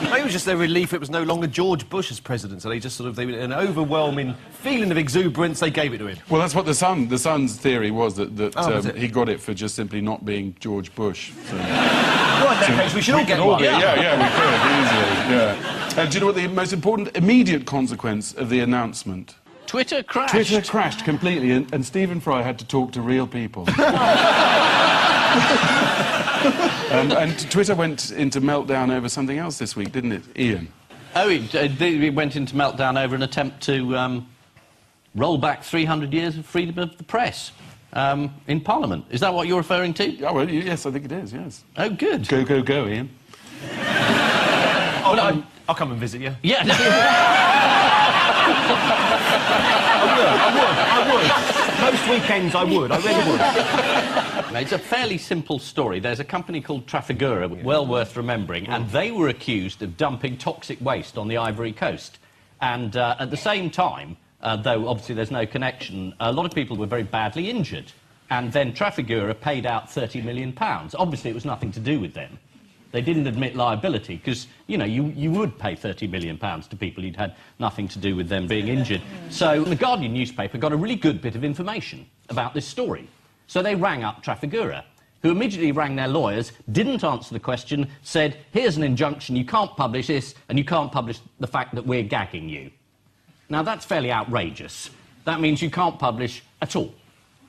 Maybe it was just their relief it was no longer George Bush as president, so they just sort of, they were an overwhelming feeling of exuberance, they gave it to him. Well, that's what the Sun's theory was, that he got it for just simply not being George Bush. So. Well, in that case, we should all get one. Yeah, we could, easily, yeah. Do you know what the most important immediate consequence of the announcement? Twitter crashed. Twitter crashed completely, and Stephen Fry had to talk to real people. And Twitter went into meltdown over something else this week, didn't it, Ian? Oh, it went into meltdown over an attempt to roll back 300 years of freedom of the press in Parliament. Is that what you're referring to? Oh, well, yes, I think it is, yes. Oh, good. Go, go, go, Ian. I'll come and visit you. Yeah. I would. Most weekends I would. I really would. It's a fairly simple story. There's a company called Trafigura, well worth remembering, and they were accused of dumping toxic waste on the Ivory Coast. And at the same time, though obviously there's no connection, a lot of people were very badly injured. And then Trafigura paid out £30 million. Obviously it was nothing to do with them. They didn't admit liability, because, you know, you would pay £30 million to people who'd had nothing to do with them being injured. So the Guardian newspaper got a really good bit of information about this story. So they rang up Trafigura, who immediately rang their lawyers, didn't answer the question, said, here's an injunction, you can't publish this, and you can't publish the fact that we're gagging you. Now, that's fairly outrageous. That means you can't publish at all.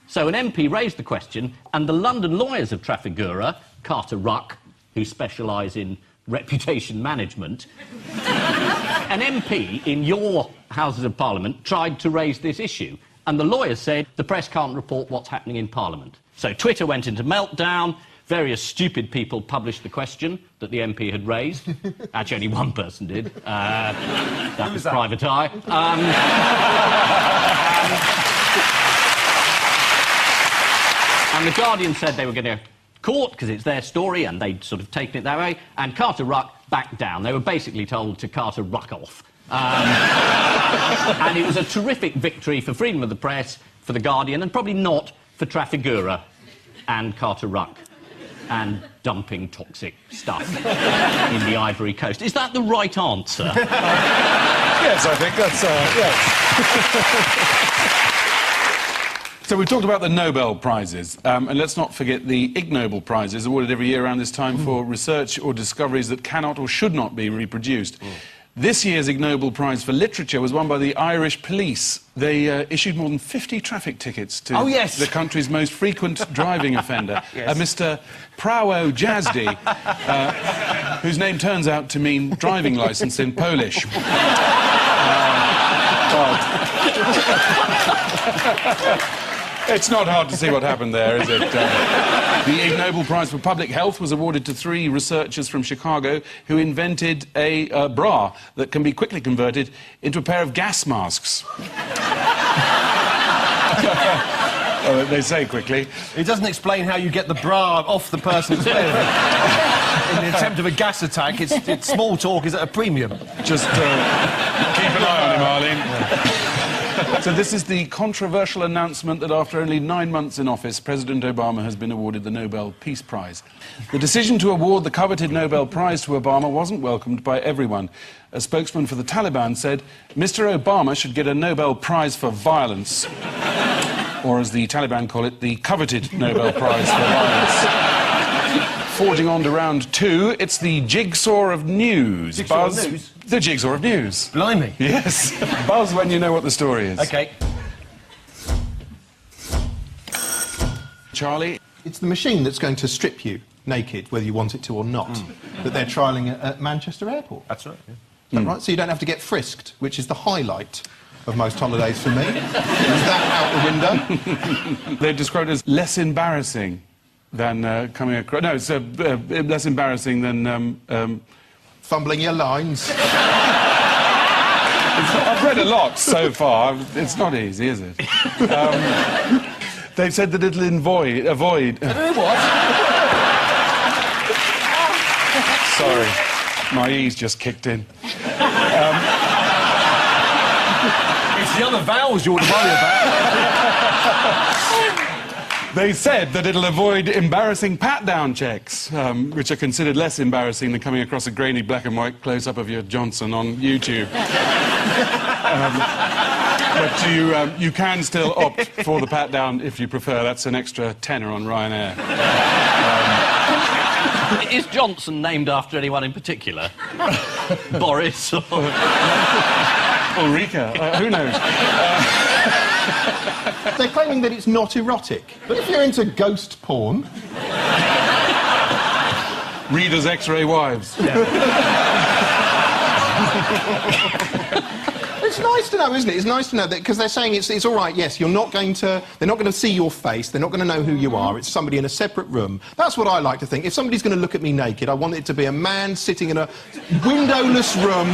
So an MP raised the question, and the London lawyers of Trafigura, Carter Ruck, who specialise in reputation management, an MP in your Houses of Parliament tried to raise this issue, and the lawyers said the press can't report what's happening in Parliament. So Twitter went into meltdown, various stupid people published the question that the MP had raised. Actually, only one person did. That was Private Eye. And the Guardian said they were going to court because it's their story and they'd sort of taken it that way, and Carter Ruck backed down. They were basically told to Carter Ruck off. And it was a terrific victory for freedom of the press, for the Guardian, and probably not for Trafigura and Carter Ruck and dumping toxic stuff in the Ivory Coast. Is that the right answer? Yes, I think that's... yes. So we've talked about the Nobel Prizes, and let's not forget the Ig Nobel Prizes, awarded every year around this time for research or discoveries that cannot or should not be reproduced. This year's Ig Nobel Prize for Literature was won by the Irish police. They issued more than 50 traffic tickets to the country's most frequent driving offender, Mr. Prawo Jazdy, whose name turns out to mean driving licence in Polish. It's not hard to see what happened there, is it? The Ig Nobel Prize for Public Health was awarded to 3 researchers from Chicago who invented a bra that can be quickly converted into a pair of gas masks. Well, they say quickly. It doesn't explain how you get the bra off the person's head. In the attempt of a gas attack, it's small talk is at a premium. Just keep an eye on him, Arlene. So this is the controversial announcement that after only 9 months in office, President Obama has been awarded the Nobel Peace Prize. The decision to award the coveted Nobel Prize to Obama wasn't welcomed by everyone. A spokesman for the Taliban said, Mr. Obama should get a Nobel Prize for violence. Or as the Taliban call it, the coveted Nobel Prize for violence. Forging on to round 2, it's the Jigsaw of News. Jigsaw Buzz, of News? The Jigsaw of News. Blimey. Yes. Buzz when you know what the story is. OK. Charlie? It's the machine that's going to strip you naked, whether you want it to or not, that they're trialling at Manchester Airport. That's right, yeah. Is that right? So you don't have to get frisked, which is the highlight of most holidays for me. Is that out the window? They're described as less embarrassing than coming across... No, it's less embarrassing than... Fumbling your lines. I've read a lot so far. It's not easy, is it? They've said that it'll avoid... What? Sorry, my E's just kicked in. It's the other vowels you ought to worry about. They said that it'll avoid embarrassing pat-down checks, which are considered less embarrassing than coming across a grainy black and white close-up of your Johnson on YouTube. But you can still opt for the pat-down if you prefer. That's an extra tenner on Ryanair. Is Johnson named after anyone in particular? Boris or... Ulrika? Who knows? They're claiming that it's not erotic. But if you're into ghost porn... Readers' X-ray wives. It's nice to know, isn't it? It's nice to know that, because they're saying it's all right, yes, they're not going to see your face, they're not going to know who you are, it's somebody in a separate room. That's what I like to think. If somebody's going to look at me naked, I want it to be a man sitting in a windowless room,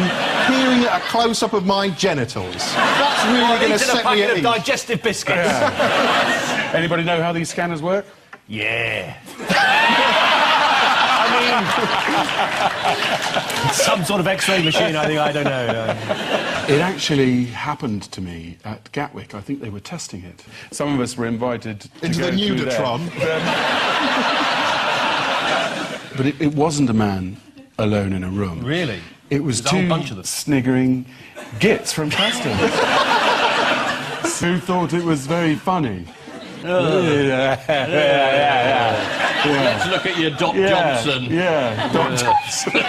peering at a close-up of my genitals. That's really going to set me at ease. Digestive biscuits. Yeah. Anybody know how these scanners work? Yeah. Some sort of X-ray machine, I think. I don't know. It actually happened to me at Gatwick. I think they were testing it. Some of us were invited to into go the through Nudatron. But it wasn't a man alone in a room. Really? It was There's a whole two bunch of them. sniggering gits from Preston who thought it was very funny. Let's look at your Doc Johnson. Yeah, Doc Johnson.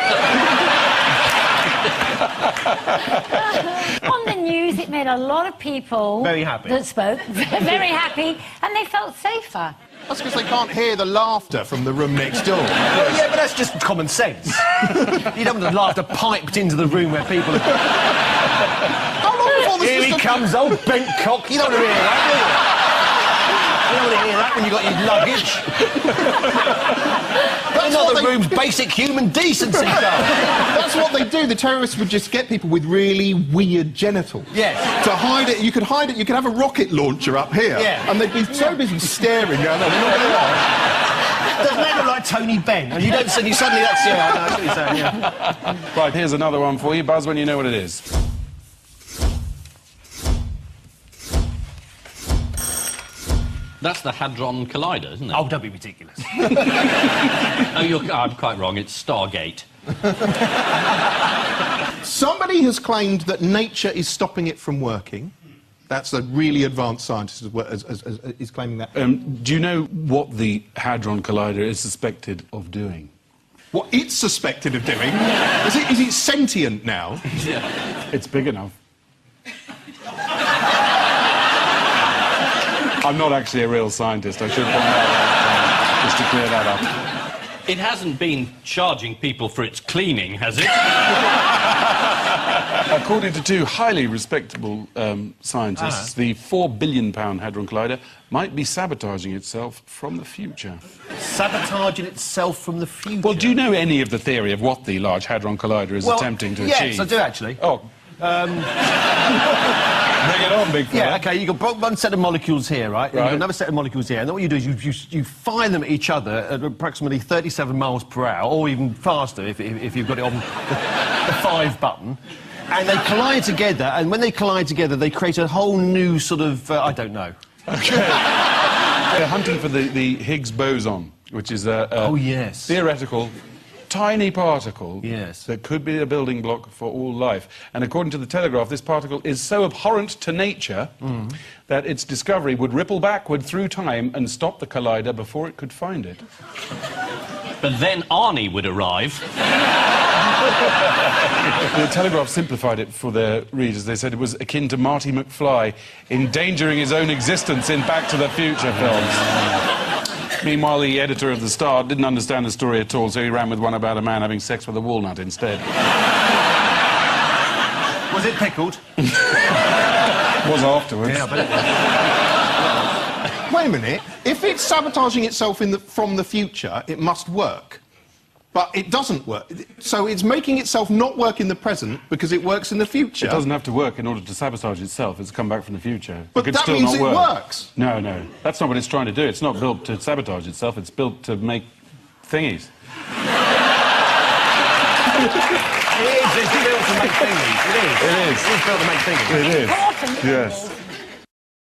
On the news, it made a lot of people... Very happy. ...that spoke, very happy, and they felt safer. That's because they can't hear the laughter from the room next door. Well, yeah, but that's just common sense. You don't want the laughter piped into the room where people are... How long before the Here he system... comes, old bent cock. You don't want to hear that, do you? You don't want to hear that when you've got your luggage. That's not the room's basic human decency, though. That's what they do. The terrorists would just get people with really weird genitals. Yes. To hide it, you could hide it. You could have a rocket launcher up here. Yeah. And they'd be so busy staring down there. They're not gonna laugh. Doesn't that look like Tony Benn? And you don't suddenly that's... Yeah, I know, that's what you're saying, yeah. Right, here's another one for you. Buzz when you know what it is. That's the Hadron Collider, isn't it? Oh, don't be ridiculous. I'm quite wrong. It's Stargate. Somebody has claimed that nature is stopping it from working. That's a really advanced scientist is claiming that. Do you know what the Hadron Collider is suspected of doing? What it's suspected of doing? Is it sentient now? Yeah. It's big enough. I'm not actually a real scientist, I should point that out, just to clear that up. It hasn't been charging people for its cleaning, has it? According to two highly respectable scientists, the £4 billion Hadron Collider might be sabotaging itself from the future. Sabotaging itself from the future? Well, do you know any of the theory of what the Large Hadron Collider is attempting to achieve? Yes, I do, actually. Oh. Bring it on, big fella. Yeah, OK, you've got one set of molecules here, right? And you've got another set of molecules here, and then what you do is you fire them at each other at approximately 37 miles per hour, or even faster if you've got it on the 5 button, and they collide together, and when they collide together, they create a whole new sort of... I don't know. OK. They're hunting for the Higgs boson, which is a theoretical... tiny particle that could be a building block for all life. And according to the Telegraph, this particle is so abhorrent to nature that its discovery would ripple backward through time and stop the collider before it could find it. But then Arnie would arrive. The Telegraph simplified it for their readers. They said it was akin to Marty McFly endangering his own existence in Back to the Future films. Meanwhile, the editor of The Star didn't understand the story at all, so he ran with one about a man having sex with a walnut instead. Was it pickled? Was afterwards. Yeah, but Wait a minute. If it's sabotaging itself from the future, it must work. But it doesn't work. So it's making itself not work in the present because it works in the future. It doesn't have to work in order to sabotage itself. It's come back from the future. But that means it works. No, no. That's not what it's trying to do. It's not built to sabotage itself. It's built to make thingies. It is. It's built to make thingies. It is. It is. It is built to make thingies. It is. Important, isn't Yes. it?